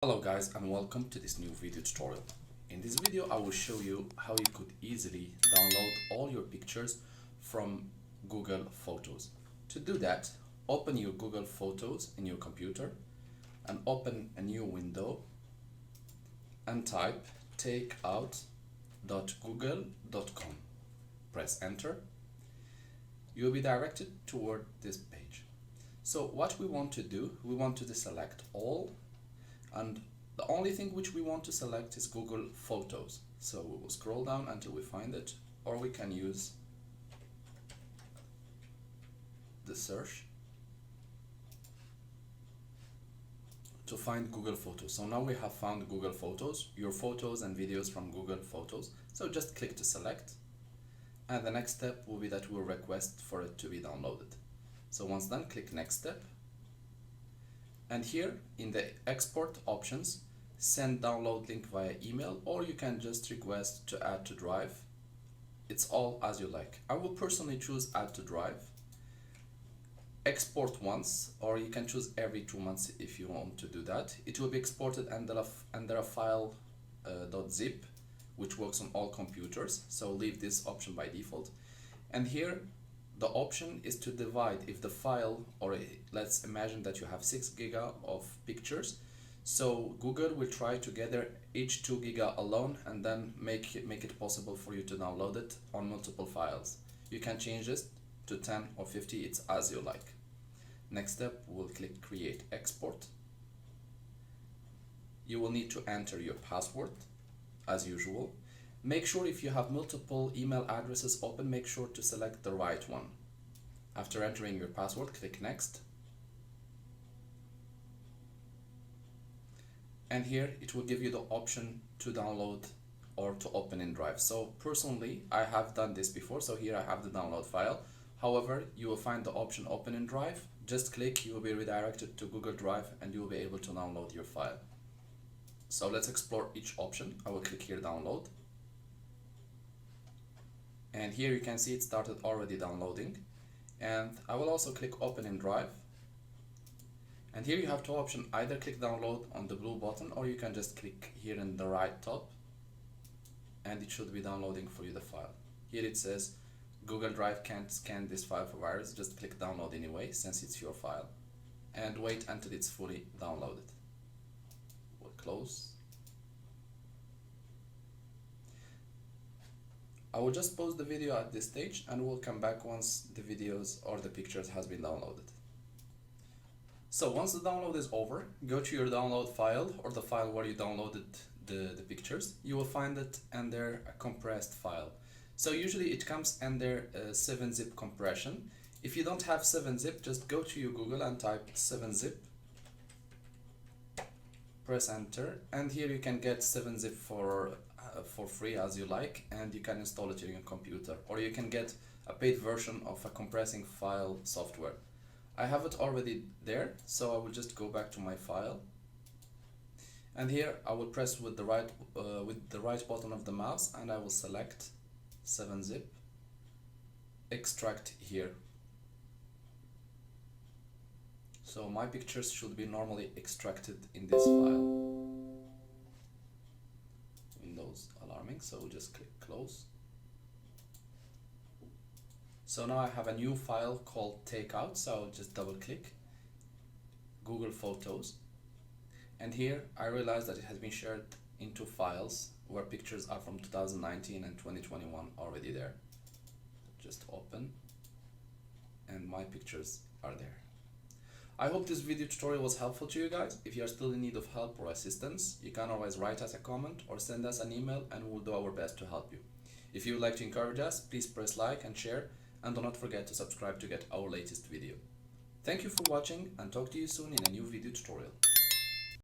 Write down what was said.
Hello guys, and welcome to this new video tutorial. In this video I will show you how you could easily download all your pictures from Google Photos. To do that, open your Google Photos in your computer and open a new window and type takeout.google.com. Press enter. You will be directed toward this page. So what we want to do, we want to deselect all, and the only thing which we want to select is Google Photos. So we will scroll down until we find it, or we can use the search to find Google Photos. So now we have found Google Photos, your photos and videos from Google Photos. So just click to select, and the next step will be that we'll request for it to be downloaded. So once done, click next step. And here in the export options, send download link via email, or you can just request to add to drive. It's all as you like. I will personally choose add to drive. Export once, or you can choose every 2 months if you want to do that. It will be exported under a file .zip, which works on all computers. So leave this option by default. And here the option is to divide if the file, or let's imagine that you have 6 giga of pictures. So Google will try to gather each 2 giga alone and then make it possible for you to download it on multiple files. You can change this to 10 or 50, it's as you like. Next step, we'll click create export. You will need to enter your password as usual. Make sure if you have multiple email addresses open, make sure to select the right one. After entering your password, click next. And here it will give you the option to download or to open in Drive. So personally, I have done this before, so here I have the download file. However, you will find the option open in Drive. Just click, you will be redirected to Google Drive and you will be able to download your file. So let's explore each option. I will click here download. And here you can see it started already downloading. And I will also click open in Drive. And here you have two options, either click download on the blue button, or you can just click here in the right top and it should be downloading for you the file. Here it says Google Drive can't scan this file for virus. Just click download anyway since it's your file and wait until it's fully downloaded. We'll close. I will just pause the video at this stage and we'll come back once the videos or the pictures has been downloaded. So once the download is over, go to your download file or the file where you downloaded the pictures. You will find it under a compressed file. So usually it comes under 7-zip compression. If you don't have 7-zip, just go to your Google and type 7-zip. Press enter, and here you can get 7-zip for free as you like, and you can install it on your computer, or you can get a paid version of a compressing file software. I have it already there, so I will just go back to my file, and here I will press with the right button of the mouse and I will select 7-zip, extract here. So my pictures should be normally extracted in this file. Windows alarming, so just click close. So now I have a new file called takeout, so I'll just double click Google Photos, and here I realize that it has been shared into files where pictures are from 2019 and 2021 already there. Just open and my pictures are there. I hope this video tutorial was helpful to you guys. If you are still in need of help or assistance, you can always write us a comment or send us an email and we'll do our best to help you. If you would like to encourage us, please press like and share, and do not forget to subscribe to get our latest video. Thank you for watching and talk to you soon in a new video tutorial.